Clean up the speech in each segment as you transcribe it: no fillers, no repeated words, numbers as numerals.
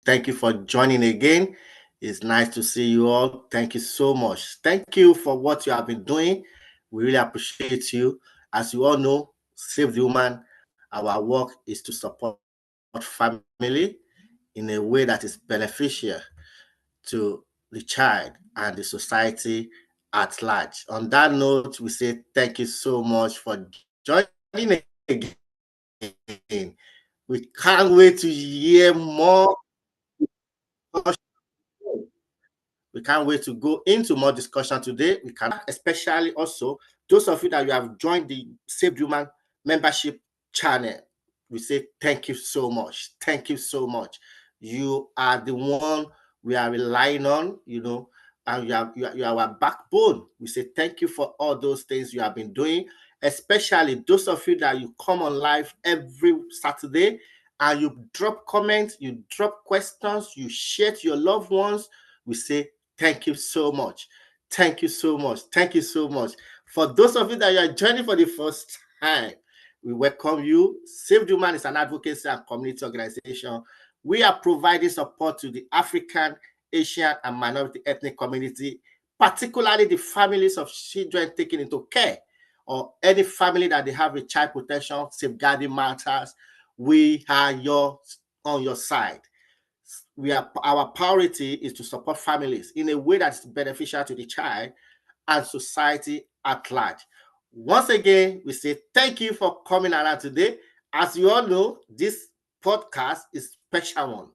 Thank you for joining again. It's nice to see you all. Thank you so much. Thank you for what you have been doing. We really appreciate you. As you all know, Save the Woman, our work is to support family in a way that is beneficial to the child and the society at large. On that note, we say thank you so much for joining again. We can't wait to hear more. We can't wait to go into more discussion today. We can, especially also those of you that you have joined the Saved Human membership channel. We say thank you so much. Thank you so much. You are the one we are relying on, and you are our backbone. We say thank you for all those things you have been doing, especially those of you that you come on live every Saturday and you drop comments, you drop questions, you share to your loved ones. We say thank you so much. Thank you so much. Thank you so much. For those of you that you are joining for the first time, we welcome you. Save the Human is an advocacy and community organization. We are providing support to the African, Asian, and minority ethnic community, particularly the families of children taken into care or any family that they have a child protection, safeguarding matters. We are on your side. Our priority is to support families in a way that's beneficial to the child and society at large. Once again, we say thank you for coming around today. As you all know, this podcast is a special one.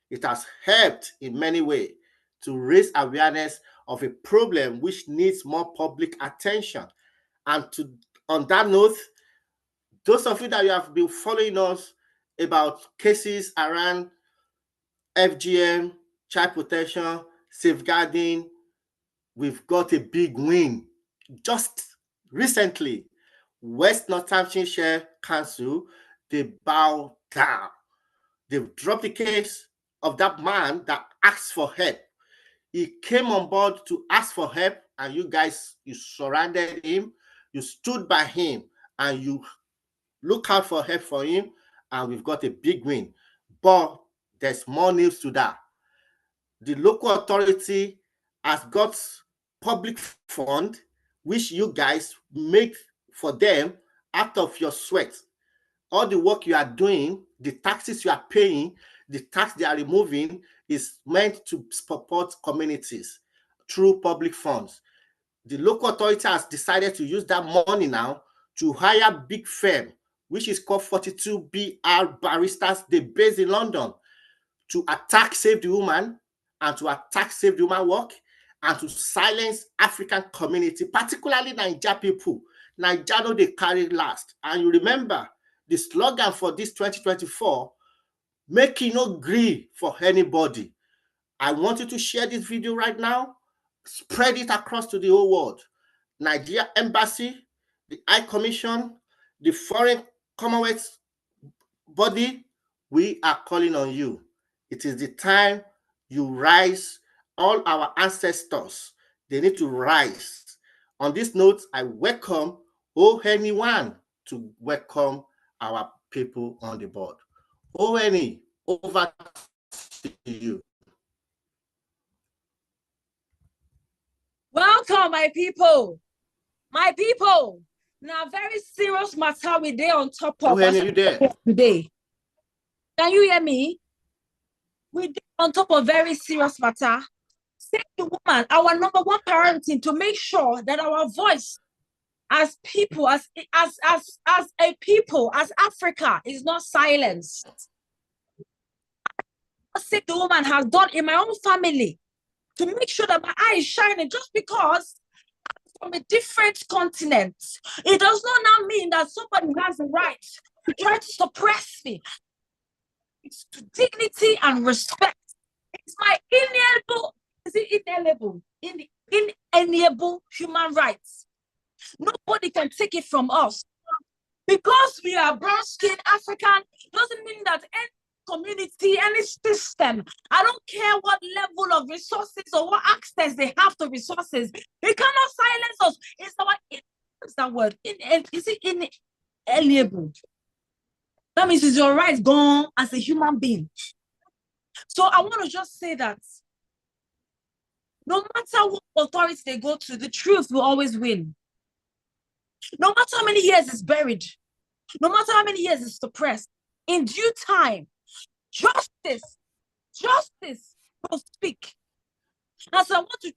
It has helped in many ways to raise awareness of a problem which needs more public attention. And on that note, those of you that you have been following us about cases around FGM, child protection, safeguarding, we've got a big win. Just recently, West Northamptonshire Council, they bowed down. They've dropped the case of that man that asked for help. He came on board to ask for help, and you guys, you surrounded him, you stood by him, and you look out for help for him, and we've got a big win. But there's more news to that. The local authority has got public fund, which you guys make for them out of your sweat. All the work you are doing, the taxes you are paying, the tax they are removing is meant to support communities through public funds. The local authority has decided to use that money now to hire big firm, which is called 42BR Barristers. They based in London, to attack Save the Woman and to attack Save the Woman work and to silence African community, particularly Naija people. Naija know they carry last. And you remember the slogan for this 2024, make it no gree for anybody. I want you to share this video right now, spread it across to the whole world. Nigeria Embassy, the High Commission, the Foreign Commonwealth body, we are calling on you. It is the time you rise. All our ancestors, they need to rise. On this note, I welcome anyone to welcome our people on the board. Any, over to you. Welcome, my people. My people. Now, very serious matter we there on top of us today. Can you hear me? We on top of very serious matter. Save the Woman, our number one priority, to make sure that our voice as people, as a people, as Africa, is not silenced. Save the Woman has done in my own family to make sure that my eye is shining, just because I'm from a different continent. It does not now mean that somebody has the right to try to suppress me. It's to dignity and respect. It's my inalienable human rights. Nobody can take it from us. Because we are brown-skinned African, doesn't mean that any community, any system, I don't care what level of resources or what access they have to resources, they cannot silence us. It's what's that word? Is it inalienable? That means it's your right gone as a human being. So I want to just say that no matter what authority they go to, the truth will always win. No matter how many years it's buried, no matter how many years it's suppressed, in due time, justice will speak. And so I want to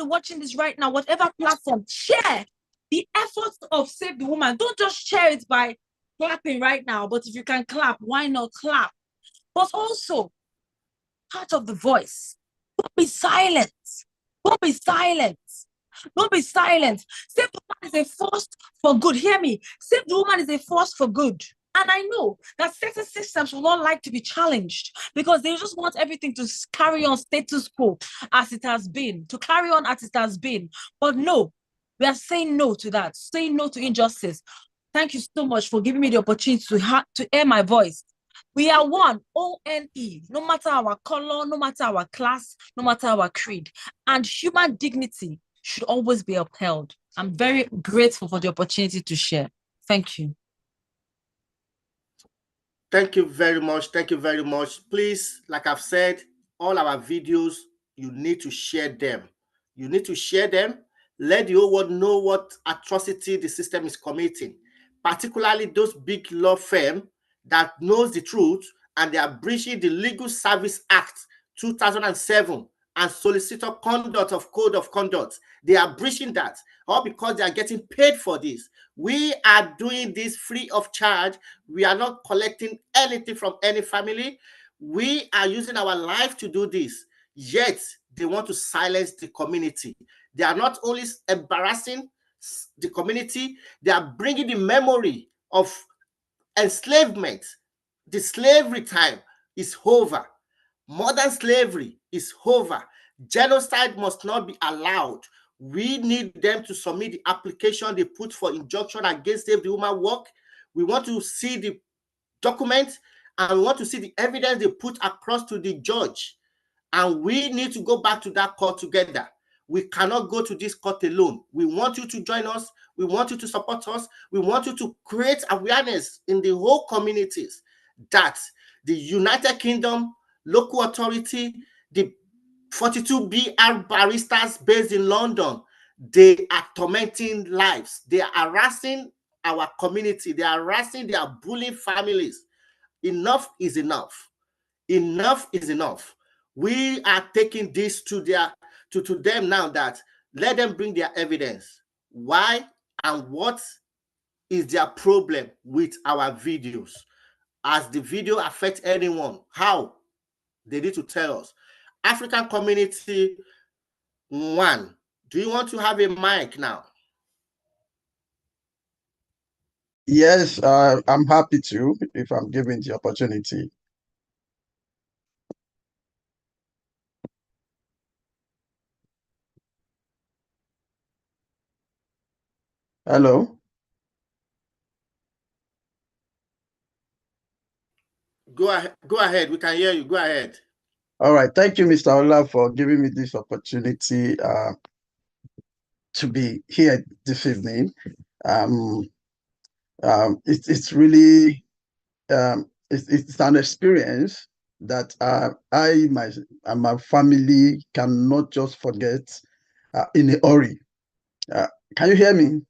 watching this right now, whatever platform, share the efforts of Save the Woman. Don't just share it by clapping right now, but if you can clap, why not clap? But also, part of the voice. Don't be silent. Don't be silent. Don't be silent. Save the Woman is a force for good. Hear me. Save the Woman is a force for good. And I know that certain systems will not like to be challenged because they just want everything to carry on status quo as it has been, to carry on as it has been. But no, we are saying no to that, saying no to injustice. Thank you so much for giving me the opportunity to air my voice. We are one, O-N-E, no matter our color, no matter our class, no matter our creed. And human dignity should always be upheld. I'm very grateful for the opportunity to share. Thank you. Thank you very much. Thank you very much. Please, like I've said, all our videos, you need to share them. You need to share them. Let the whole world know what atrocity the system is committing, particularly those big law firms that knows the truth and they are breaching the Legal Service Act 2007 and Solicitor Conduct of Code of Conduct. They are breaching that, all because they are getting paid for this. We are doing this free of charge. We are not collecting anything from any family. We are using our life to do this. Yet, they want to silence the community. They are not only embarrassing the community, they are bringing the memory of enslavement. The slavery time is over. Modern slavery is over. Genocide must not be allowed. We need them to submit the application they put for injunction against Save the Woman work. We want to see the document and we want to see the evidence they put across to the judge. And we need to go back to that court together. We cannot go to this court alone. We want you to join us. We want you to support us. We want you to create awareness in the whole communities that the United Kingdom, local authority, the 42BR baristas based in London, they are tormenting lives. They are harassing our community. They are harassing, they are bullying families. Enough is enough. Enough is enough. We are taking this to them now, that let them bring their evidence. Why and what is their problem with our videos? As the video affects anyone, how? They need to tell us. African community one, do you want to have a mic now? Yes, I'm happy to, if I'm given the opportunity. Hello. Go ahead. We can hear you. Go ahead. All right. Thank you, Mr. Ola, for giving me this opportunity to be here this evening. It's really it's an experience that I and my family cannot just forget in a hurry. Can you hear me?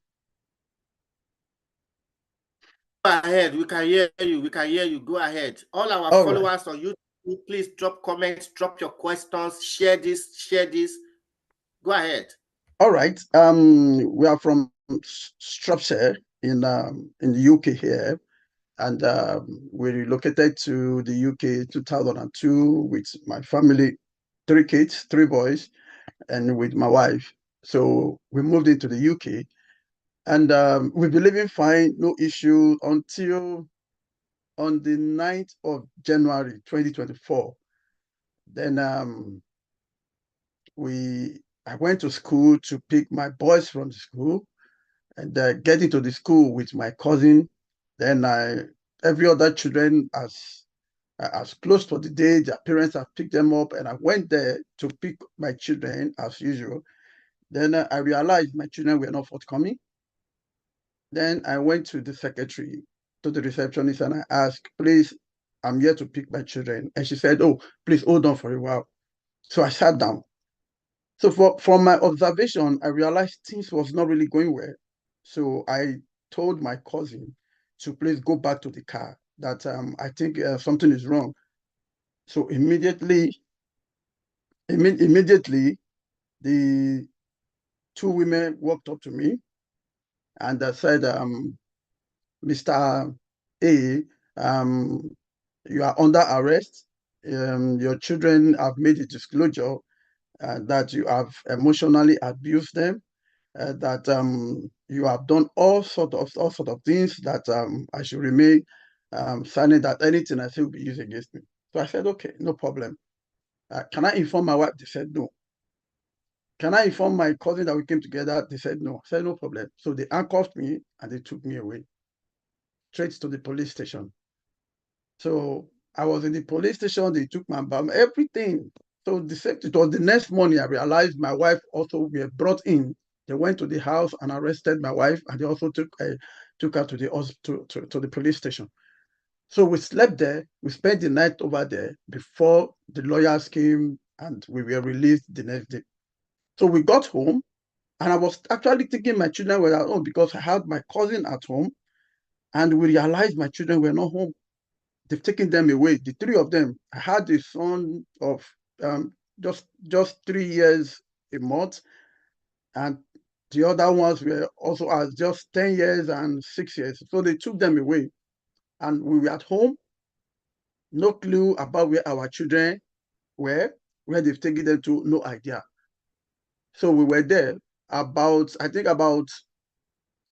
Go ahead. We can hear you. We can hear you. Go ahead. All our followers on YouTube, please drop comments, drop your questions, share this, share this. Go ahead. All right. We are from Shropshire in the UK here, and we relocated to the UK 2002 with my family, 3 kids, 3 boys, and with my wife. So we moved into the UK, and we've been living fine, no issue, until on the 9th of January 2024. Then I went to school to pick my boys from the school, and getting to the school with my cousin. Then every other children as close to the day their parents have picked them up, and I went there to pick my children as usual. Then I realized my children were not forthcoming. Then I went to the secretary, to the receptionist, and I asked, please, I'm here to pick my children. And she said, oh, please hold on for a while. So I sat down. So from my observation, I realized things was not really going well. So I told my cousin to please go back to the car, that I think something is wrong. So immediately, the two women walked up to me and said, Mr. A, you are under arrest. Your children have made a disclosure that you have emotionally abused them, that you have done all sort of things that I should remain silent, that anything I say will be used against me. So I said, okay, no problem. Can I inform my wife? They said no. Can I inform my cousin that we came together? They said no. I said, no problem. So they handcuffed me and they took me away, straight to the police station. So I was in the police station, they took my bum, everything. So it was the next morning I realized my wife also were brought in. They went to the house and arrested my wife, and they also took her to the police station. So we slept there. We spent the night over there before the lawyers came, and we were released the next day. So we got home, and I was actually thinking my children were at home because I had my cousin at home, and we realized my children were not home. They've taken them away. The three of them. I had a son of just 3 years a month, and the other ones were also as just 10 years and 6 years. So they took them away, and we were at home, no clue about where our children were, where they've taken them to, no idea. So we were there I think about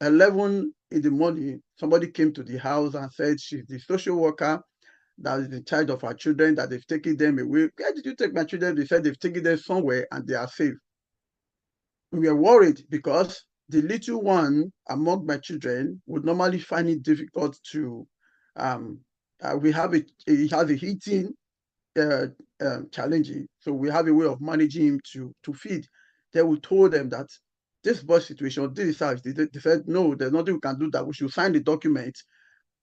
11 in the morning. Somebody came to the house and said she's the social worker that is in charge of our children, that they've taken them away. Where did you take my children? They said they've taken them somewhere and they are safe. We were worried because the little one among my children would normally find it difficult to, he has a eating uh, challenging. So we have a way of managing him to feed. Then we told them that this boy situation, this is how they said, no, there's nothing we can do, that we should sign the document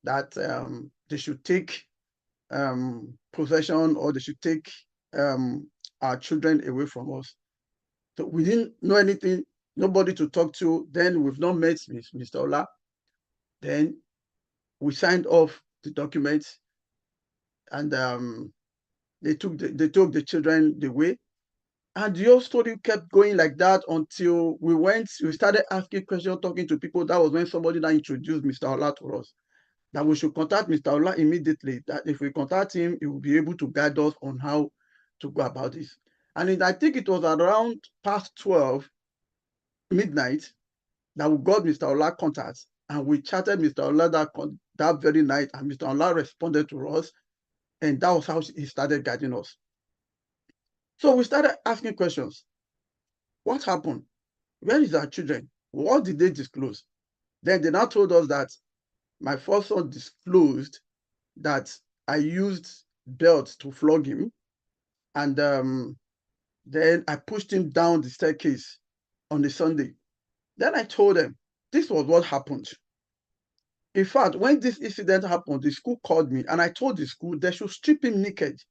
that they should take possession, or they should take our children away from us. So we didn't know anything, nobody to talk to. Then we've not met Mr. Ola. Then we signed off the documents, and they took the children away. And the whole story kept going like that until we started asking questions, talking to people. That was when somebody that introduced Mr. Ola to us, that we should contact Mr. Ola immediately, that if we contact him, he will be able to guide us on how to go about this. And I think it was around past 12 midnight that we got Mr. Ola contact, and we chatted Mr. Ola that very night, and Mr. Ola responded to us, and that was how he started guiding us. So we started asking questions. What happened? Where is our children? What did they disclose? Then they now told us that my first son disclosed that I used belts to flog him, and then I pushed him down the staircase on the Sunday. Then I told them this was what happened. In fact, when this incident happened, the school called me, and I told the school they should strip him naked.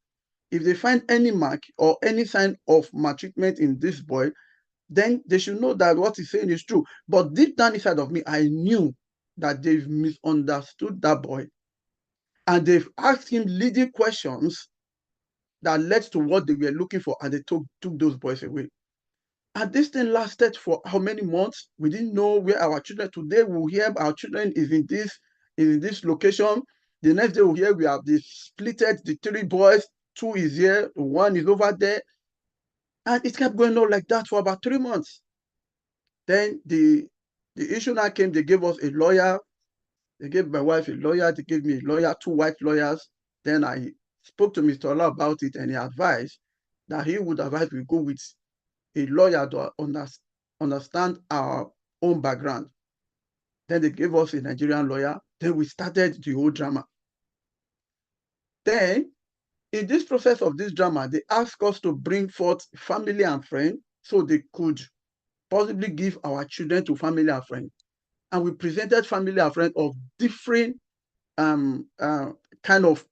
If they find any mark or any sign of maltreatment in this boy, then they should know that what he's saying is true. But deep down inside of me, I knew that they've misunderstood that boy, and they've asked him leading questions that led to what they were looking for, and they took those boys away. And this thing lasted for how many months? We didn't know where our children. Today we hear our children is in this location. The next day we hear we have splitted the three boys. Two is here, one is over there. And it kept going on like that for about 3 months. Then the issue now came, they gave us a lawyer. They gave my wife a lawyer, they gave me a lawyer, two white lawyers. Then I spoke to Mr. Ola about it, and he advised that he would advise we go with a lawyer to understand our own background. Then they gave us a Nigerian lawyer. Then we started the whole drama. Then, in this process of this drama, they asked us to bring forth family and friends so they could possibly give our children to family and friends. And we presented family and friends of different kind of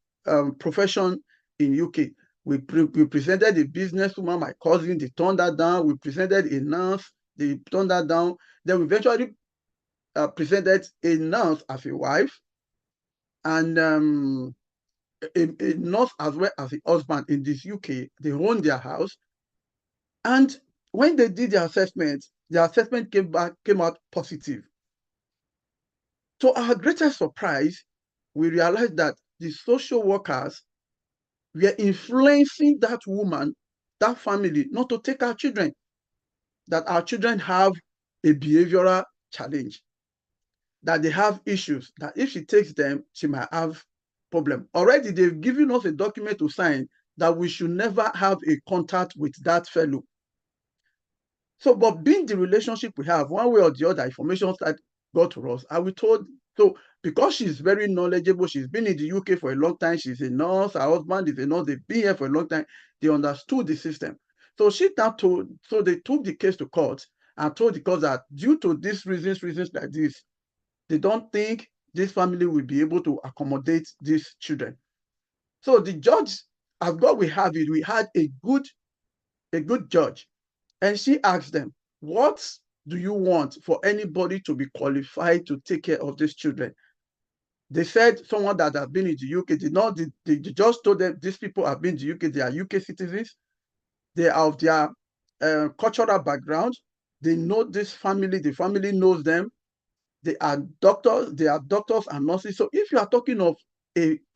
profession in UK. We presented a businesswoman, my cousin, they turned that down. We presented a nurse, they turned that down. Then we eventually presented a nurse as a wife, and a nurse as well as a husband in this UK. They own their house. And when they did the assessment came out positive. To our greatest surprise, we realized that the social workers were influencing that woman, that family, not to take our children, that our children have a behavioral challenge, that they have issues, that if she takes them, she might have problem. Already they've given us a document to sign that we should never have a contact with that fellow. So, but being the relationship we have, one way or the other, information that got to us, and we told, so because she's very knowledgeable, she's been in the UK for a long time, she's a nurse, her husband is a nurse, they've been here for a long time, they understood the system. So so they took the case to court and told the court that due to these reasons like this, they don't think this family will be able to accommodate these children. So the judge, as God will have it, we had a good judge. And she asked them, what do you want for anybody to be qualified to take care of these children? They said someone that has been in the UK. They just told them these people have been in the UK. They are UK citizens. They are of their cultural background. They know this family. The family knows them. They are doctors. They are doctors and nurses. So if you are talking of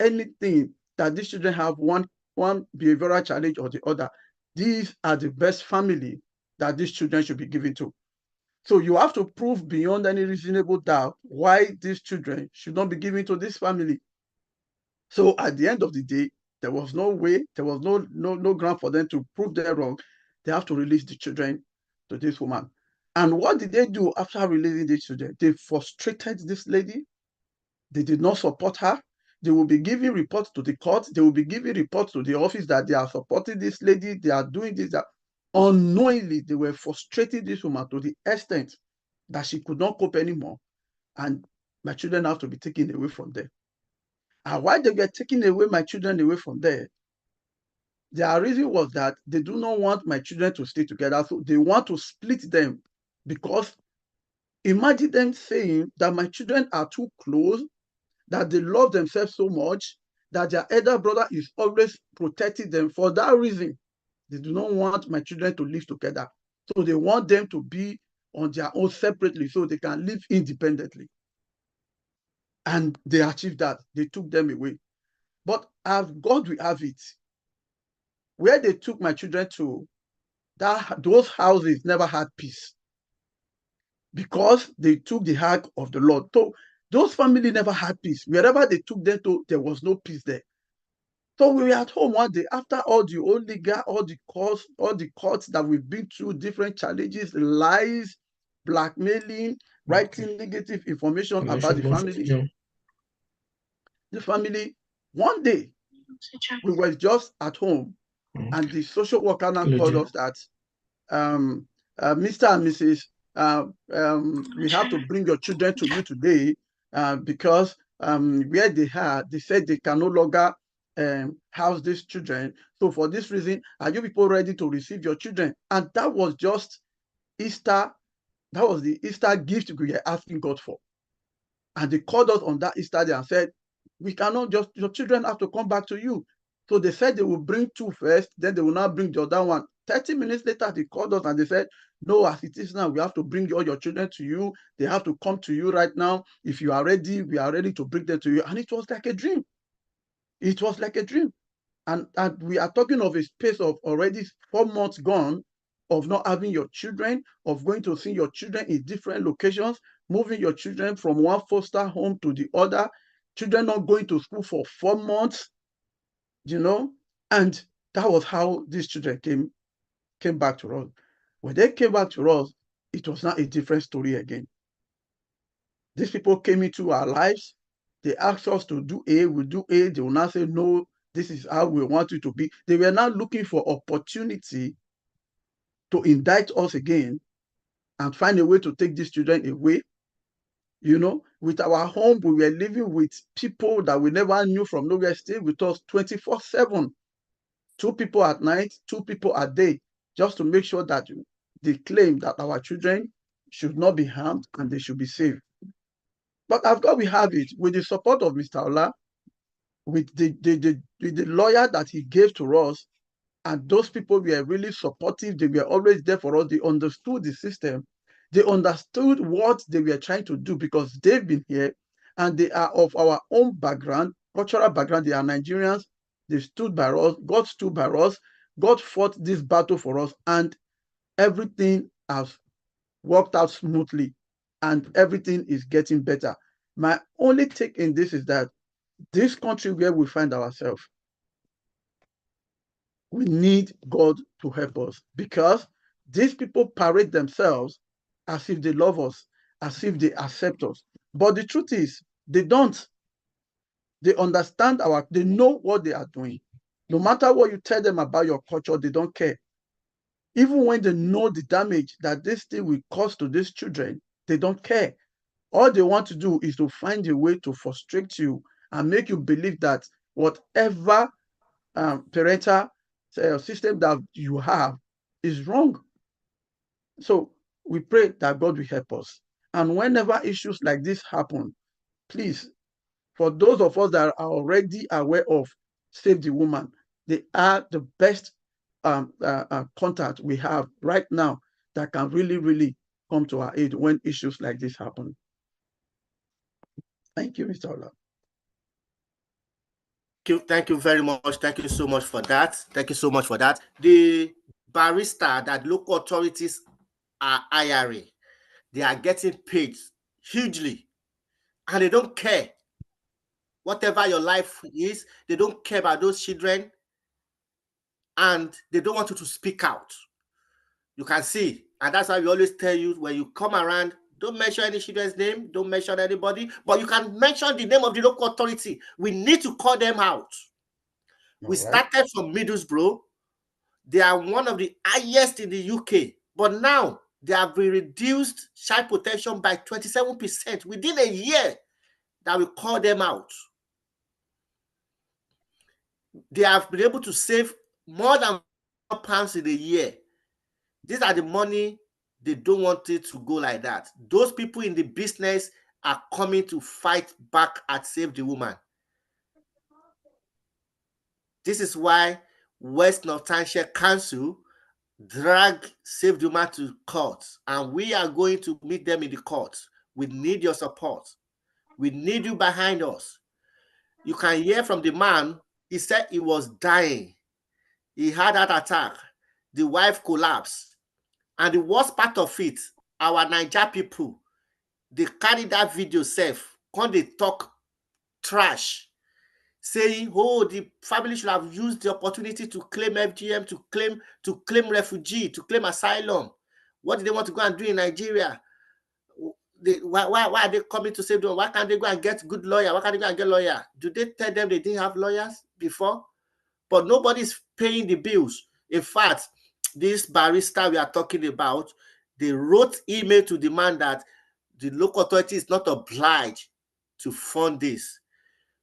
anything that these children have, one behavioral challenge or the other, these are the best family that these children should be given to. So you have to prove beyond any reasonable doubt why these children should not be given to this family. So at the end of the day, there was no way, there was no ground for them to prove they're wrong. They have to release the children to this woman. And what did they do after releasing these children? They frustrated this lady. They did not support her. They will be giving reports to the court. They will be giving reports to the office that they are supporting this lady. They are doing this, that. Unknowingly, they were frustrating this woman to the extent that she could not cope anymore. And my children have to be taken away from there. And why they were taking away my children away from there, their reason was that they do not want my children to stay together. So they want to split them, because imagine them saying that my children are too close, that they love themselves so much, that their elder brother is always protecting them. For that reason, they do not want my children to live together. So they want them to be on their own separately so they can live independently. And they achieved that. They took them away. But as God will have it, where they took my children to, those houses never had peace, because they took the ark of the Lord. So those families never had peace. Wherever they took them to, there was no peace there. So we were at home one day after all the oligarch, all the courts that we've been through, different challenges, lies, blackmailing, writing negative information about the family. The family, one day, we were just at home, and the social worker now called us that Mr. and Mrs. We have to bring your children to you today because where they are, they said they can no longer house these children. So for this reason, are you people ready to receive your children? And that was just Easter. That was the Easter gift we were asking God for. And they called us on that Easter day and said, we cannot just, your children have to come back to you. So they said they will bring two first, then they will now bring the other one. 30 minutes later, they called us and they said, no, as it is now, we have to bring all your children to you. They have to come to you right now. If you are ready, we are ready to bring them to you. And it was like a dream. It was like a dream. And we are talking of a space of already 4 months gone of not having your children, of going to see your children in different locations, moving your children from one foster home to the other, children not going to school for 4 months, you know, and that was how these children came back to us. When they came back to us, it was not a different story again. These people came into our lives. They asked us to do A, we do A. They will now say, no, this is how we want you to be. They were now looking for opportunity to indict us again and find a way to take these children away You know, with our home, we were living with people that we never knew from nowhere, stay with us 24/7. 2 people at night, 2 people a day, just to make sure that they claim that our children should not be harmed and they should be safe. But as God will have it, with the support of Mr. Ola, with the lawyer that he gave to us, and those people were really supportive. They were always there for us. They understood the system. They understood what they were trying to do because they've been here and they are of our own background, cultural background. They are Nigerians. They stood by us. God stood by us. God fought this battle for us, and everything has worked out smoothly, and everything is getting better. My only take in this is that this country where we find ourselves, we need God to help us, because these people parade themselves as if they love us, as if they accept us. But the truth is, they don't. They understand they know what they are doing. No matter what you tell them about your culture, they don't care. Even when they know the damage that this thing will cause to these children, they don't care. All they want to do is to find a way to frustrate you and make you believe that whatever parental system that you have is wrong. So we pray that God will help us. And whenever issues like this happen, please, for those of us that are already aware of Save the Woman, they are the best contact we have right now that can really, really come to our aid when issues like this happen. Thank you, Mr. Ola. Thank you very much. Thank you so much for that. Thank you so much for that. The barrister that local authorities are hiring, they are getting paid hugely, and they don't care. Whatever your life is, they don't care about those children, and they don't want you to speak out. You can see, and that's why we always tell you, when you come around, don't mention any children's name, don't mention anybody, but you can mention the name of the local authority. We need to call them out. We started from Middlesbrough. They are one of the highest in the UK, but now they have been reduced child protection by 27% within a year that we call them out. They have been able to save more than £1 in a year. These are the money. They don't want it to go like that. Those people in the business are coming to fight back at Save the Woman. This is why West Northamptonshire Council drag Save the Woman to court, and we are going to meet them in the court. We need your support. We need you behind us. You can hear from the man, he said he was dying. He had that attack. The wife collapsed. And the worst part of it, our Niger people, they carry that video safe, when they talk trash, saying, oh, the family should have used the opportunity to claim FGM, to claim refugee, to claim asylum. What do they want to go and do in Nigeria? Why are they coming to save them? Why can't they go and get good lawyer? Why can't they go and get lawyer? Do they tell them they didn't have lawyers before? But nobody's paying the bills. In fact, this barrister we are talking about, they wrote email to demand that the local authority is not obliged to fund this.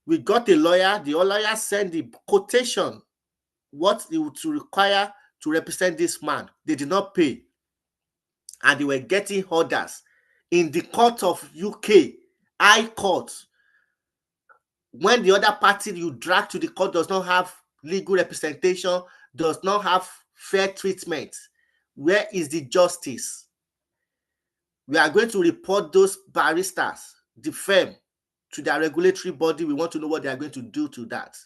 We got a lawyer. The lawyer sent the quotation, what it would require to represent this man. They did not pay. And they were getting orders in the court of UK, High Court. When the other party you drag to the court does not have legal representation, does not have fair treatment, where is the justice? We are going to report those barristers, the firm, to their regulatory body. We want to know what they are going to do to that.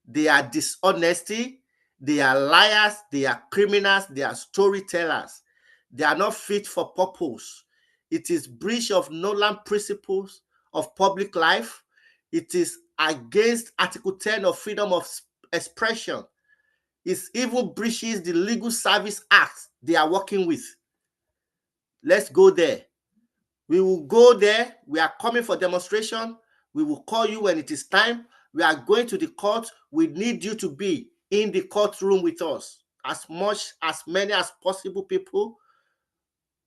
They are dishonesty, they are liars, they are criminals, they are storytellers. They are not fit for purpose. It is breach of Nolan principles of public life. It is against Article 10 of freedom of expression. It even breaches the Legal Service Act they are working with. Let's go there. We will go there. We are coming for demonstration. We will call you when it is time. We are going to the court. We need you to be in the courtroom with us, as many as possible people,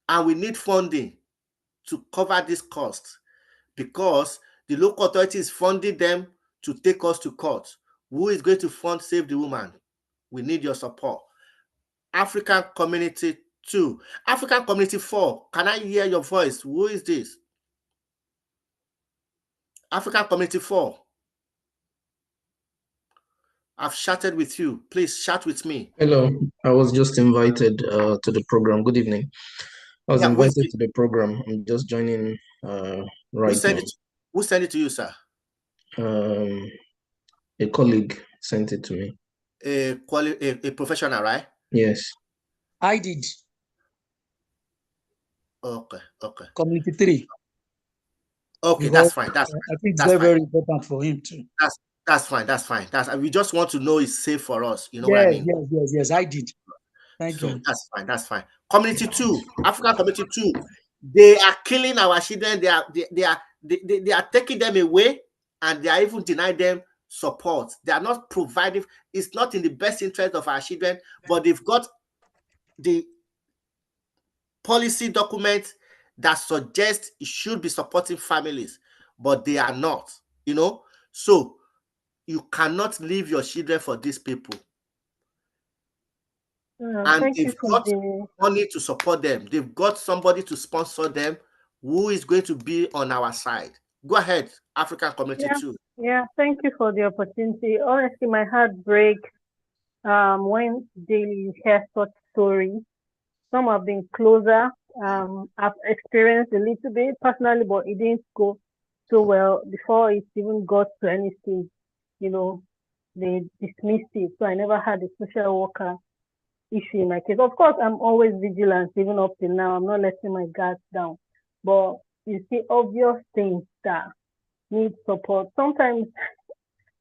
and we need funding to cover this cost. because the local authority is funding them to take us to court. Who is going to fund Save the Woman? We need your support. African Community 2. African Community 4. Can I hear your voice? Who is this? African Community 4. I've chatted with you. Please chat with me. Hello, I was just invited to the program. Good evening. I was invited to the program. I'm just joining right now. Who sent it to you, sir? A colleague sent it to me. A professional, right? Yes. I did. Okay. Community 3. Okay, Because that's fine. I think it's very important for him too. That's fine. We just want to know it's safe for us. You know what I mean? Yes, I did. Thank you. That's fine. Community 2, African Community 2, they are killing our children. They are taking them away, and they are even denying them support. They are not providing. It's not in the best interest of our children, but they've got the policy document that suggests it should be supporting families, but they are not. So you cannot leave your children for these people. And they've got money to support them. They've got somebody to sponsor them who is going to be on our side. Go ahead, African Community 2. Yeah, thank you for the opportunity. Honestly, my heart breaks when daily hear such stories. Some have been closer. I've experienced a little bit personally, but it didn't go so well before it even got to any stage. They dismissed it. So I never had a social worker issue in my case. Of course, I'm always vigilant, even up till now. I'm not letting my guard down. But you see obvious things that need support. Sometimes,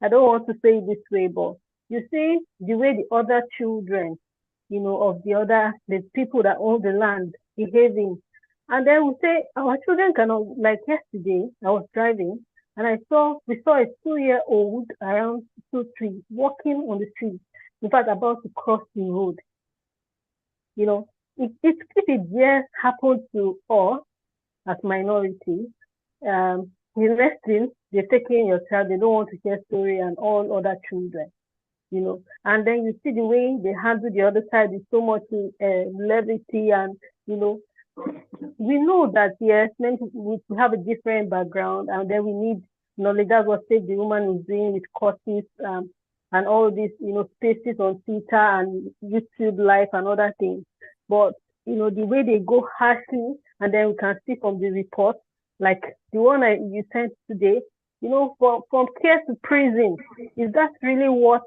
I don't want to say it this way, but you see the way the other children, of the people that own the land behaving. And then we say, our children cannot, like yesterday, I was driving and we saw a 2-year-old around 2-3 walking on the street, in fact, about to cross the road. If it dare happen to us as minorities, the next thing, they're taking your child, they don't want to hear story and all other children, and then you see the way they handle the other side with so much levity and, we know that, yes, we have a different background and then we need knowledge. That's what Save the Woman is doing with courses and all these, spaces on Twitter and YouTube Live and other things. But, the way they go harshly, and then we can see from the report, like the one you sent today, from care to prison, is that really what,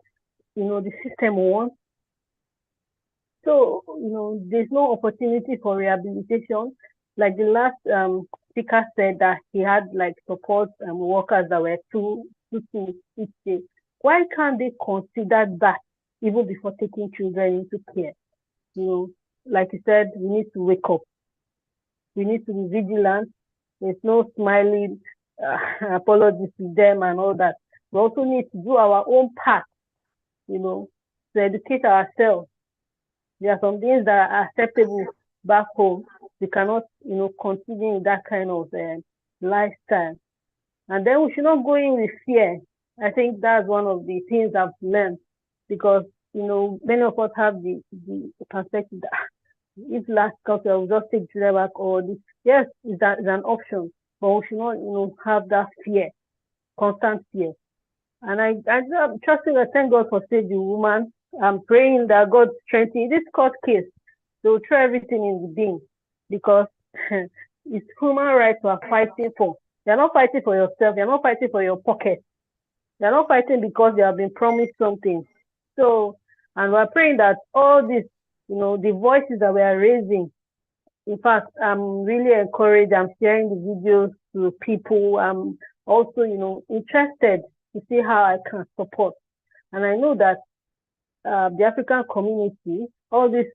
the system wants? So, there's no opportunity for rehabilitation. Like the last speaker said that he had like support workers that were two each day. Why can't they consider that even before taking children into care? Like you said, we need to wake up. We need to be vigilant. There's no smiling apologies to them and all that. We also need to do our own part, to educate ourselves. There are some things that are acceptable back home. We cannot, continue in that kind of lifestyle. And then we should not go in with fear. I think that's one of the things I've learned, because, many of us have the perspective that if last culture, I will just take children back, or this. Yes, it's an option, but we should not, have that fear, constant fear. And I'm trusting, I thank God for Save the Woman. I'm praying that God strengthen this court case. They'll throw everything in the bin, because it's human rights we are fighting for. You're not fighting for yourself. You're not fighting for your pocket. You're not fighting because you have been promised something. So, and we're praying that all this, the voices that we are raising, in fact, I'm really encouraged. I'm sharing the videos to people. I'm also, interested to see how I can support. And I know that the African community, all this,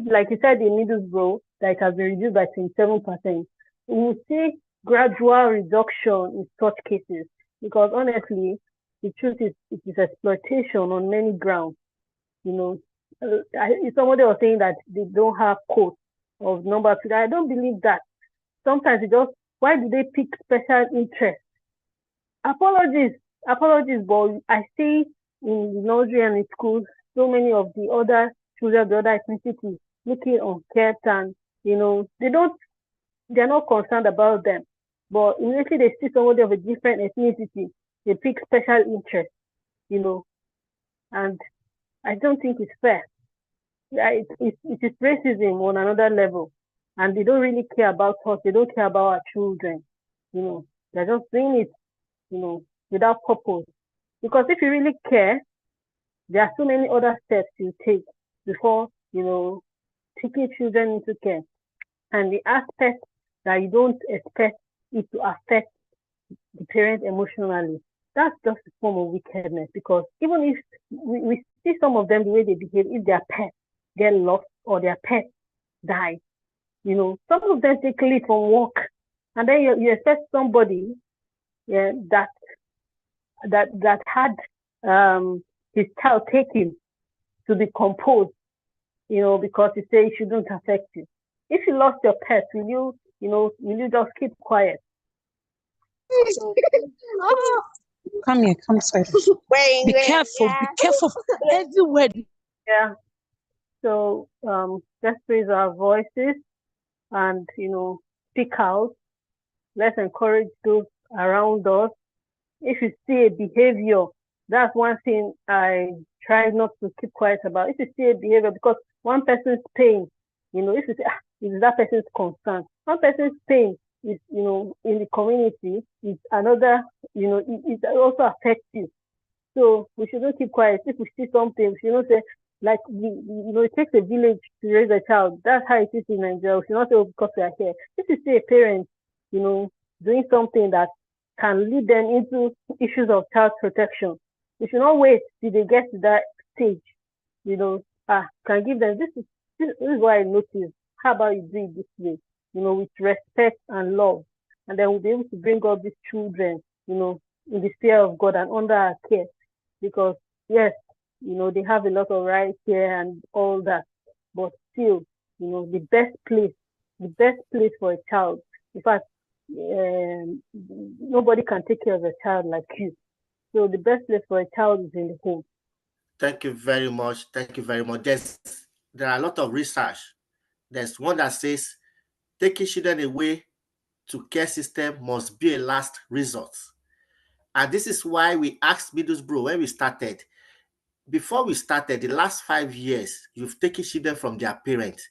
like you said in Middlesbrough, that it has been reduced by 27%. We will see gradual reduction in such cases, because honestly, the truth is, it is exploitation on many grounds. Somebody was saying that they don't have codes of number two. I don't believe that. Sometimes it's just Why do they pick special interest? Apologies, but I see in the nursery and in schools, so many of the other children of the other ethnicities looking unkept, and they're not concerned about them. But immediately they see somebody of a different ethnicity, they pick special interest, and I don't think it's fair. It is racism on another level, and they don't really care about us. They don't care about our children. They're just doing it, without purpose. Because if you really care, there are so many other steps you take before, taking children into care. And the aspect that you don't expect it to affect the parent emotionally, that's just a form of wickedness. Because even if we see some of them, the way they behave, if their pets get lost or their pets die, some of them take leave from work, and then you expect somebody that had his child taken to be composed, because he says it shouldn't affect you. If you lost your pet, will you just keep quiet? Come here, come side. Be careful, be careful. Every word. Yeah. So let's raise our voices and speak out. Let's encourage those around us. If you see a behavior, that's one thing I try not to keep quiet about. If you see a behavior, because one person's pain, if you say, it's that person's concern. One person's pain is, in the community, is another, it also affects you. So we shouldn't keep quiet. If we see something, we shouldn't say, like, it takes a village to raise a child. That's how it is in Nigeria. We should not say, because we are here. If you see a parent, doing something that can lead them into issues of child protection, we should not wait till they get to that stage. Can give them, this is what I noticed. How about you do it this way? With respect and love. And then we'll be able to bring up these children, in the fear of God and under our care. Because, yes, they have a lot of rights here and all that. But still, the best place for a child, in fact, nobody can take care of a child like you. So the best place for a child is in the home. Thank you very much. Thank you very much. There are a lot of research. There's one that says taking children away to care system must be a last resort. And this is why we asked Middlesbrough when we started. Before we started, the last 5 years, you've taken children from their parents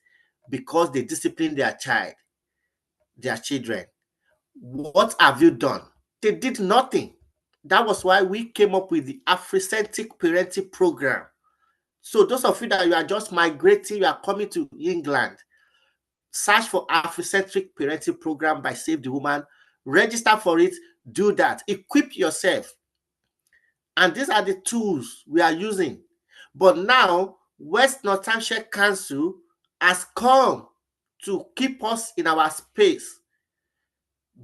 because they discipline their children. What have you done? They did nothing. That was why we came up with the Afrocentric Parenting Program. So those of you that you are just migrating, you are coming to England, search for Afrocentric Parenting Program by Save the Woman, register for it, do that, equip yourself. And these are the tools we are using. But now, West Northamptonshire Council has come to keep us in our space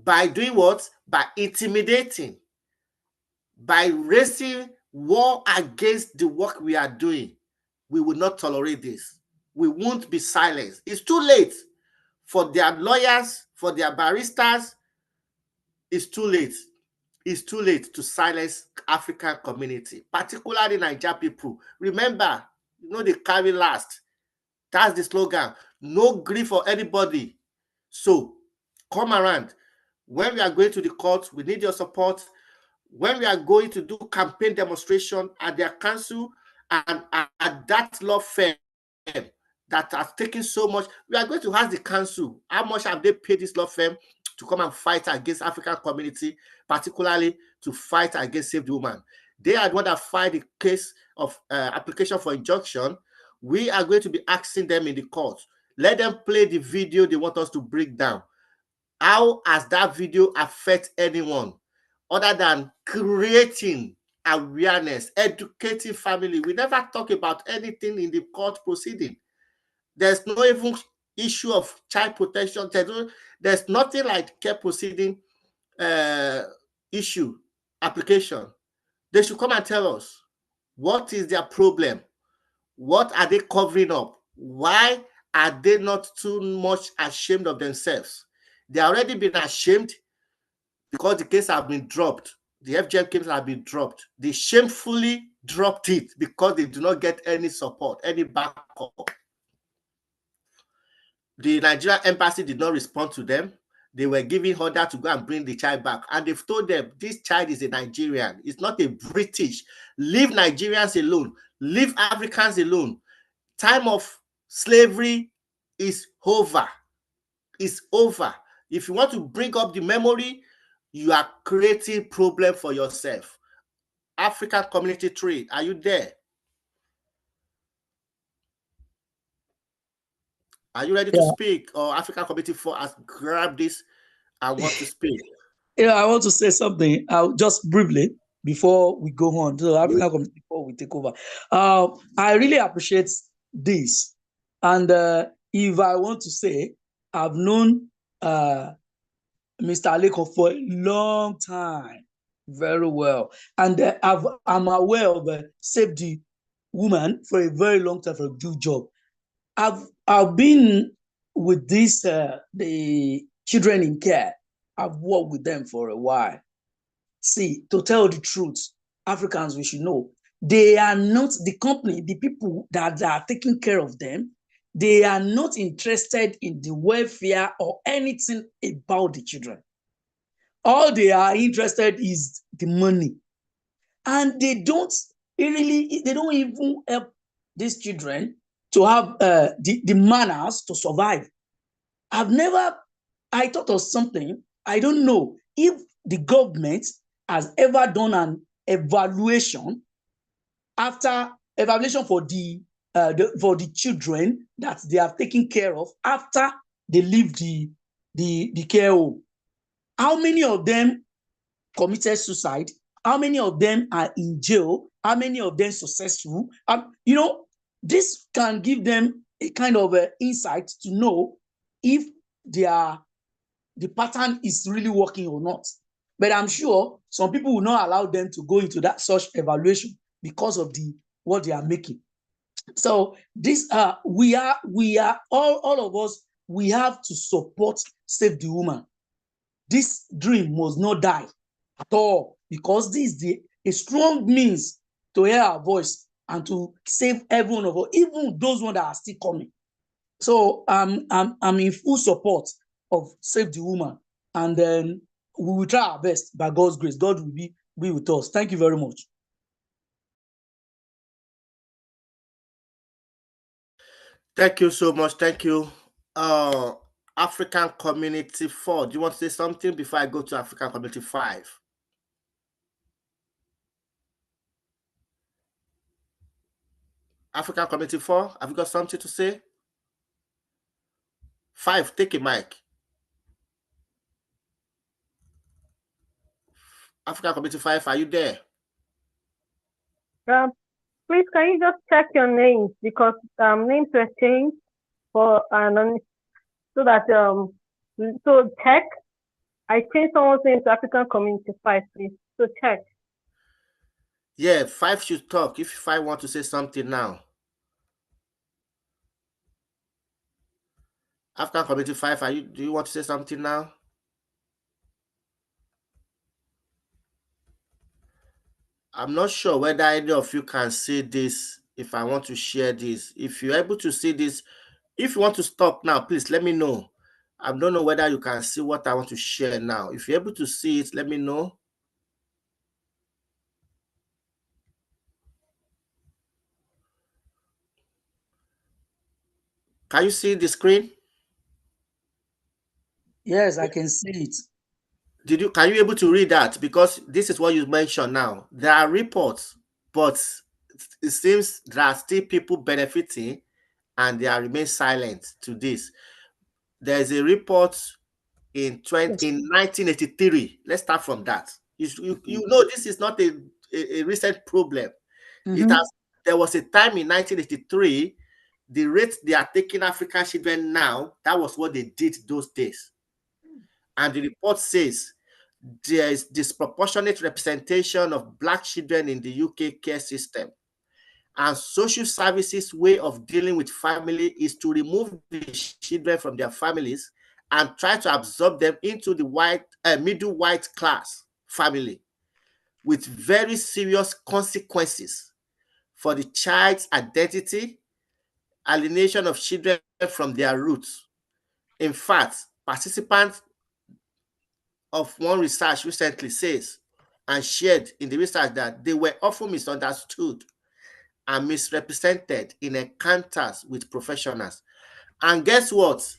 by doing what? By intimidating, by raising war against the work we are doing. We will not tolerate this. We won't be silenced. It's too late for their lawyers, for their baristas. It's too late. It's too late to silence African community, particularly Niger people. Remember, they carry last. That's the slogan. No grief for anybody. So come around. When we are going to the court, we need your support. When we are going to do campaign demonstration at their council and at that law firm that has taken so much, we are going to ask the council, how much have they paid this law firm to come and fight against African community, particularly to fight against Save the Woman? They are the one that filed the case of application for injunction. We are going to be asking them in the court. Let them play the video they want us to break down. How has that video affect anyone other than creating awareness, educating family? We never talk about anything in the court proceeding. There's no even issue of child protection. There's nothing like care proceeding issue application. They should come and tell us what is their problem. What are they covering up? Why are they not too much ashamed of themselves? They already been ashamed because the case have been dropped. The FGM case have been dropped. They shamefully dropped it because they do not get any support, any backup. The Nigerian embassy did not respond to them. They were giving order to go and bring the child back. And they've told them, this child is a Nigerian. It's not a British. Leave Nigerians alone. Leave Africans alone. Time of slavery is over. It's over. If you want to bring up the memory, you are creating problem for yourself. African Community 3, are you there? Are you ready to speak? Or African Community 4 has grabbed this and want to speak? I want to say something. Just briefly before we go on. So African Community 4 we take over. I really appreciate this. And if I want to say, I've known Mr. Aleko for a long time, very well. And I'm aware of Save the Woman for a very long time for a good job. I've been with this the children in care. I've worked with them for a while. See, to tell the truth, Africans, we should know, they are not the company, the people that are taking care of them, they are not interested in the welfare or anything about the children. All they are interested is the money. And they don't even help these children to have the manners to survive. I thought of something. I don't know if the government has ever done an evaluation for the children that they have taken care of after they leave the care home. How many of them committed suicide? How many of them are in jail? How many of them successful? This can give them a kind of insight to know if the pattern is really working or not. But I'm sure some people will not allow them to go into that such evaluation because of what they are making. So this we are all of us, we have to support Save the Woman. This dream must not die at all, because this is a strong means to hear our voice and to save everyone of us, even those ones that are still coming. So I'm in full support of Save the Woman, and then we will try our best by God's grace. God will be with us. Thank you very much. Thank you so much. Thank you. African Community 4. Do you want to say something before I go to African Community 5? African Community 4, have you got something to say? 5, take a mic. African Community 5, are you there? Please, can you just check your names, because names were changed for so that so check. I changed someone's name to African Community 5, please. So check. Yeah, 5 should talk if 5 want to say something now. African Community 5, do you want to say something now? I'm not sure whether any of you can see this. If I want to share this, if you're able to see this, if you want to stop now, please let me know. I don't know whether you can see what I want to share now. If you're able to see it, let me know. Can you see the screen? Yes, I can see it. Can you able to read that? Because this is what you mentioned now. There are reports, but it seems there are still people benefiting and they are remain silent to this. There's a report in 1983. Let's start from that. You know, this is not a recent problem. There was a time in 1983, the rate they are taking African children now, that was what they did those days. And the report says there is disproportionate representation of Black children in the UK care system. And social services' way of dealing with family is to remove the children from their families and try to absorb them into the middle white class family, with very serious consequences for the child's identity, alienation of children from their roots. In fact, participants of one research recently says and shared in the research that they were often misunderstood and misrepresented in encounters with professionals. And guess what?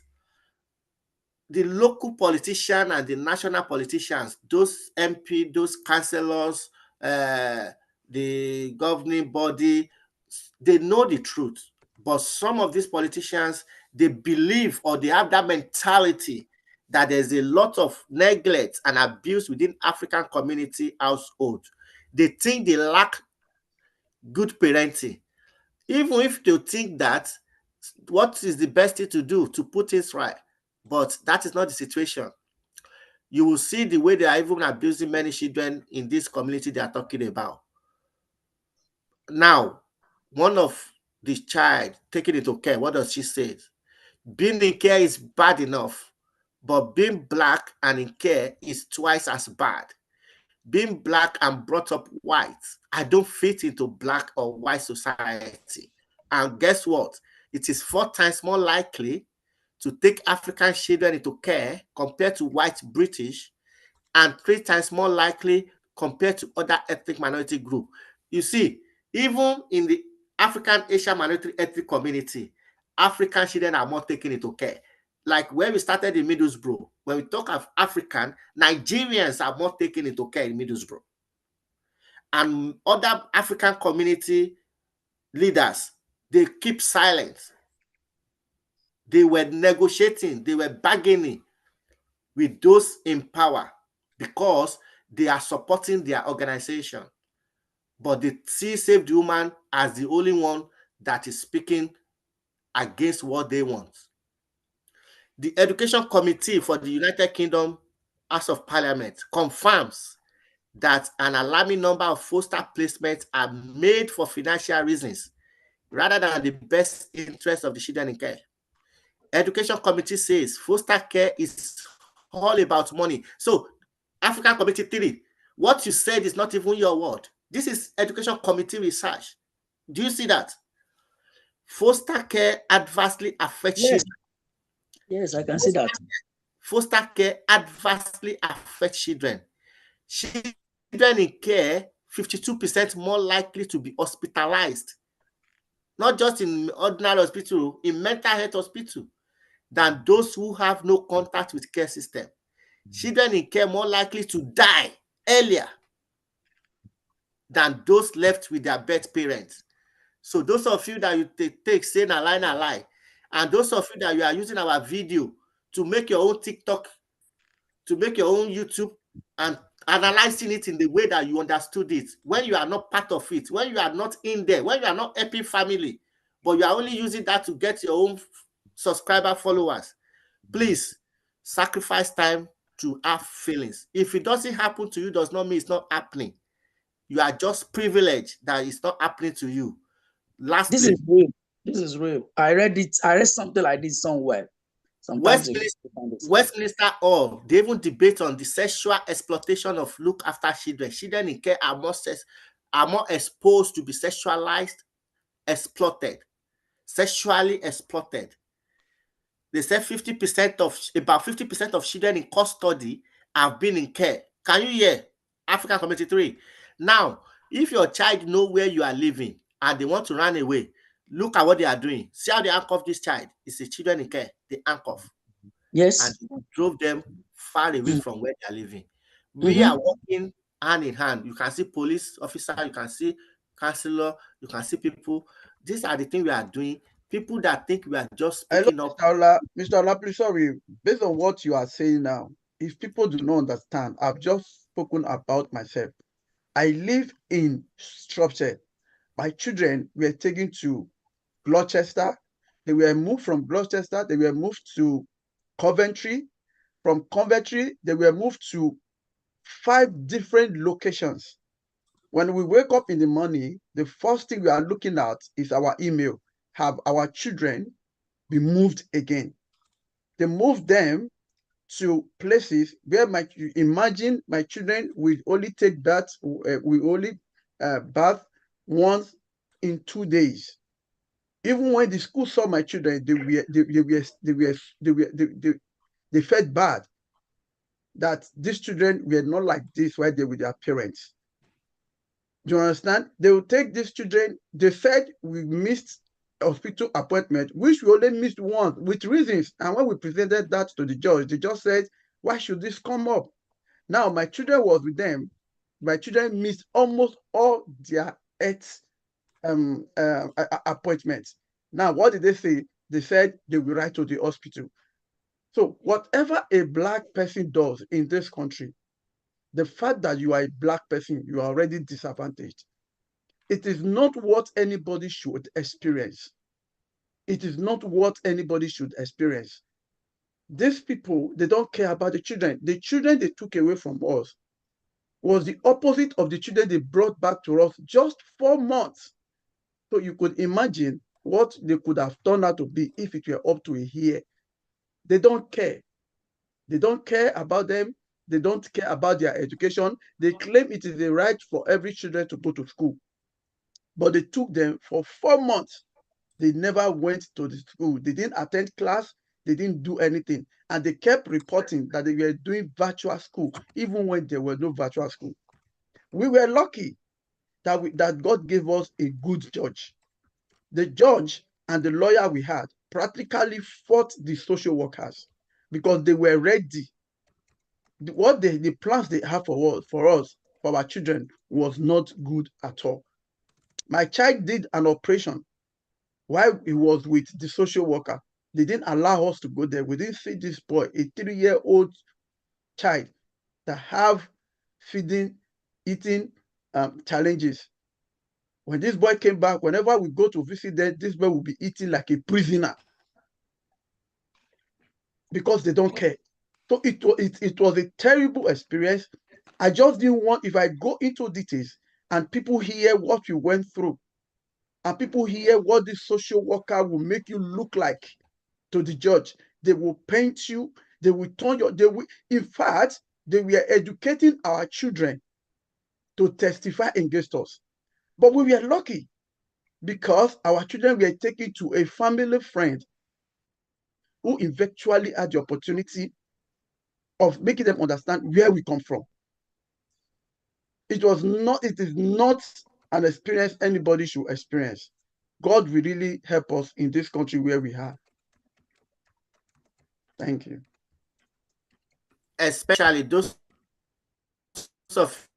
The local politician and the national politicians, those MP, those councillors, the governing body, they know the truth. But some of these politicians, they believe or they have that mentality that there's a lot of neglect and abuse within African community household. They think they lack good parenting. Even if they think that, what is the best thing to do to put things right? But that is not the situation. You will see the way they are even abusing many children in this community they are talking about. Now, one of the child taking into care, what does she say? Being in care is bad enough, but being black and in care is twice as bad. Being black and brought up white, I don't fit into black or white society. And guess what? It is 4 times more likely to take African children into care compared to white British, and 3 times more likely compared to other ethnic minority group. You see, even in the African Asian minority ethnic community, African children are more taken into care. Like where we started in Middlesbrough, when we talk of African, Nigerians are more taken into care in Middlesbrough. And other African community leaders, they keep silent. They were negotiating, they were bargaining with those in power because they are supporting their organization. But they see Save the Woman as the only one that is speaking against what they want. The Education Committee for the United Kingdom House of Parliament confirms that an alarming number of foster placements are made for financial reasons rather than the best interest of the children in care. Education Committee says foster care is all about money. So, African Committee 3, what you said is not even your word. This is Education Committee research. Do you see that? Foster care adversely affects children. Yes, I can see that. Foster care adversely affects children. Children in care, 52% more likely to be hospitalized, not just in ordinary hospital, in mental health hospital, than those who have no contact with care system. Children in care more likely to die earlier than those left with their birth parents. So those of you that you take say na lie, and those of you that you are using our video to make your own TikTok, to make your own YouTube, and analyzing it in the way that you understood it, when you are not part of it, when you are not in there, when you are not helping family, but you are only using that to get your own subscriber followers, please sacrifice time to have feelings. If it doesn't happen to you, does not mean it's not happening. You are just privileged that it's not happening to you. Lastly, this is real. This is real. I read it. I read something like this somewhere. Westminster Hall, they even debate on the sexual exploitation of look after children. Children in care are more exposed to be sexualized, exploited, sexually exploited. They said about 50% of children in custody have been in care. Can you hear? African Community 3. Now, if your child know where you are living and they want to run away, look at what they are doing. See how they handcuff this child. It's the children in care. They handcuff. Yes. And drove them far away from where they are living. We are working hand in hand. You can see police officer, you can see counselor, you can see people. These are the things we are doing. People that think we are just picking up. Mr. Ola, please, sorry. Based on what you are saying now, if people do not understand, I've just spoken about myself. I live in Shropshire. My children were taken to Gloucester. They were moved from Gloucester. They were moved to Coventry. From Coventry, they were moved to 5 different locations. When we wake up in the morning, the first thing we are looking at is our email. Have our children been moved again? They moved them to places where imagine my children will only take that, we only bath once in 2 days. Even when the school saw my children, they felt bad that these children were not like this while they were with their parents. Do you understand? They will take these children. They said we missed hospital appointment, which we only missed once with reasons. And when we presented that to the judge said, why should this come up? Now, my children was with them. My children missed almost all their 8 appointments. Now, what did they say? They said they will write to the hospital. So whatever a Black person does in this country, the fact that you are a Black person, you are already disadvantaged. It is not what anybody should experience. It is not what anybody should experience. These people, they don't care about the children. The children they took away from us was the opposite of the children they brought back to us just 4 months. So you could imagine what they could have turned out to be if it were up to a year. They don't care. They don't care about them. They don't care about their education. They claim it is a right for every children to go to school. But they took them for 4 months. They never went to the school. They didn't attend class. They didn't do anything. And they kept reporting that they were doing virtual school, even when there was no virtual school. We were lucky that God gave us a good judge. The judge and the lawyer we had practically fought the social workers because they were ready. The plans they have for us, for our children, was not good at all. My child did an operation while he was with the social worker. They didn't allow us to go there. We didn't see this boy, a 3-year-old child that have feeding, eating challenges. When this boy came back, whenever we go to visit them, this boy will be eating like a prisoner because they don't care. So it was a terrible experience. I just didn't want, if I go into details and people hear what you went through, and people hear what the social worker will make you look like to the judge, they will paint you, they will turn in fact, they were educating our children to testify against us. But we were lucky because our children were taken to a family friend who eventually had the opportunity of making them understand where we come from. It is not an experience anybody should experience. God will really help us in this country where we are. Thank you. Especially those of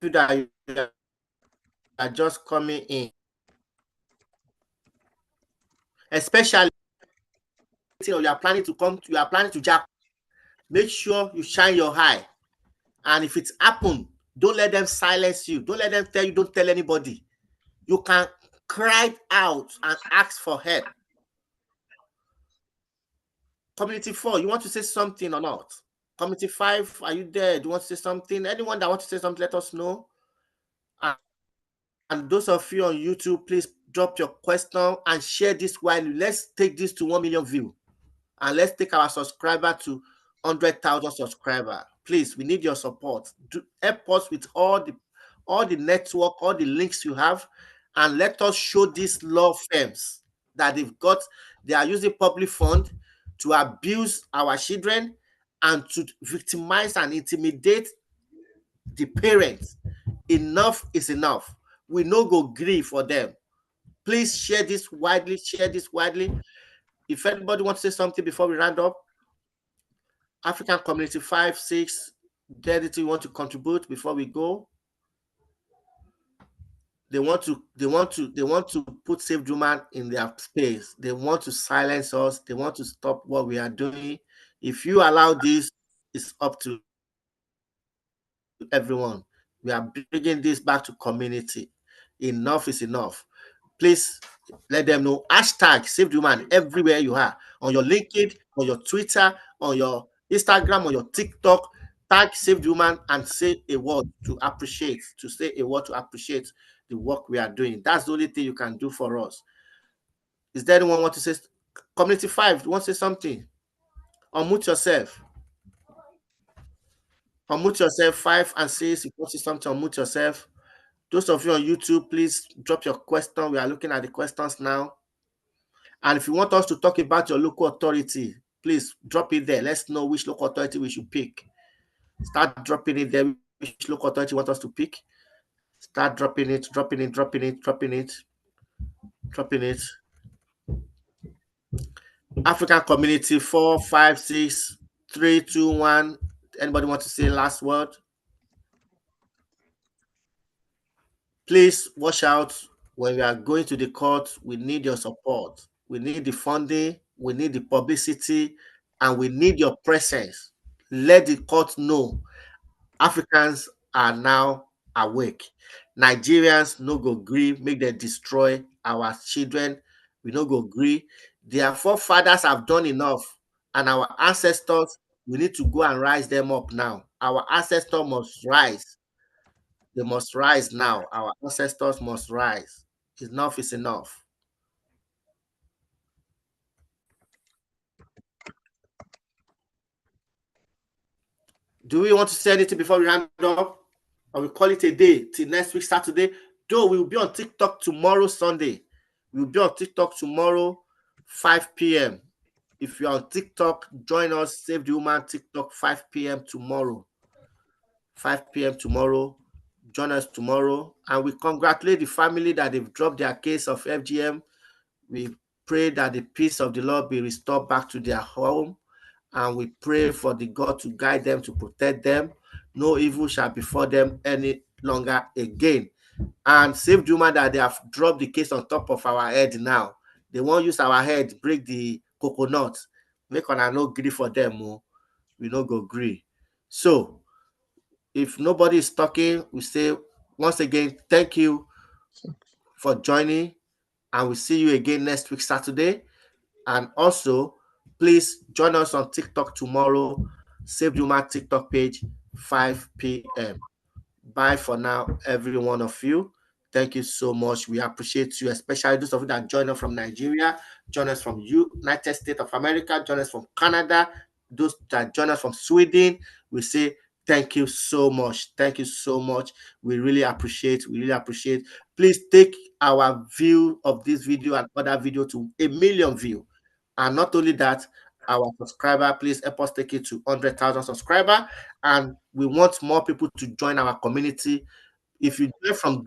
you that are just coming in. Especially you are planning to jack. Make sure you shine your eye. And if it's happened, don't let them silence you. Don't let them tell you, don't tell anybody. You can cry out and ask for help. Community 4, you want to say something or not? Community 5, are you there? Do you want to say something? Anyone that wants to say something, let us know. And those of you on YouTube, please drop your question and share this while let's take this to 1 million views. And let's take our subscriber to 100,000 subscribers. Please, we need your support. Help us with all the network, all the links you have, and let us show these law firms that they are using public fund to abuse our children and to victimize and intimidate the parents. Enough is enough. We no go grieve for them. Please share this widely. If anybody wants to say something before we round up, African Community 5, 6, anything you want to contribute before we go? They want to put Safe Human in their space. They want to silence us. They want to stop what we are doing. If you allow this, it's up to everyone. We are bringing this back to community. Enough is enough. Please let them know. Hashtag Save the Human everywhere you are. On your LinkedIn, on your Twitter, on your Instagram, on your TikTok. Tag Save the Human and say a word to appreciate the work we are doing. That's the only thing you can do for us. Is there anyone want to say? Community 5, you want to say something? Unmute yourself. Unmute yourself, 5 and 6. If you want to say something, unmute yourself. Those of you on YouTube, please drop your question. We are looking at the questions now. And if you want us to talk about your local authority, please drop it there. Let's know which local authority we should pick. Start dropping it there. Which local authority you want us to pick? Start dropping it, dropping it, dropping it, dropping it, dropping it. African community 4, 5, 6, 3, 2, 1. Anybody want to say last word? Please watch out when we are going to the court. We need your support. We need the funding. We need the publicity, and we need your presence. Let the court know Africans are now awake. Nigerians no go gree, make them destroy our children. We no go gree. Their forefathers have done enough, and our ancestors, we need to go and rise them up now. Our ancestors must rise. They must rise now. Our ancestors must rise. Enough is enough. Do we want to say anything before we round up? Or we call it a day till next week, Saturday? Though we will be on TikTok tomorrow, Sunday. We will be on TikTok tomorrow, 5 p.m. If you're on TikTok, join us. Save the Woman TikTok, 5 p.m. tomorrow. 5 p.m. tomorrow. Join us tomorrow. And we congratulate the family that they've dropped their case of FGM. We pray that the peace of the Lord be restored back to their home. And we pray for the God to guide them, to protect them. No evil shall befall them any longer again. And save the woman that they have dropped the case on top of our head now. They won't use our head, break the coconut. Make on no gree for them. We no go gree. So, if nobody is talking, we say once again, thank you for joining. And we'll see you again next week, Saturday. And also, please join us on TikTok tomorrow. Save the Woman TikTok page, 5 p.m. Bye for now, every one of you. Thank you so much. We appreciate you, especially those of you that join us from Nigeria, join us from United States of America, join us from Canada, those that join us from Sweden. We say thank you so much. Thank you so much. We really appreciate. Please take our view of this video and other video to 1 million views. And not only that, our subscriber, please help us take it to 100,000 subscribers. And we want more people to join our community. If you join from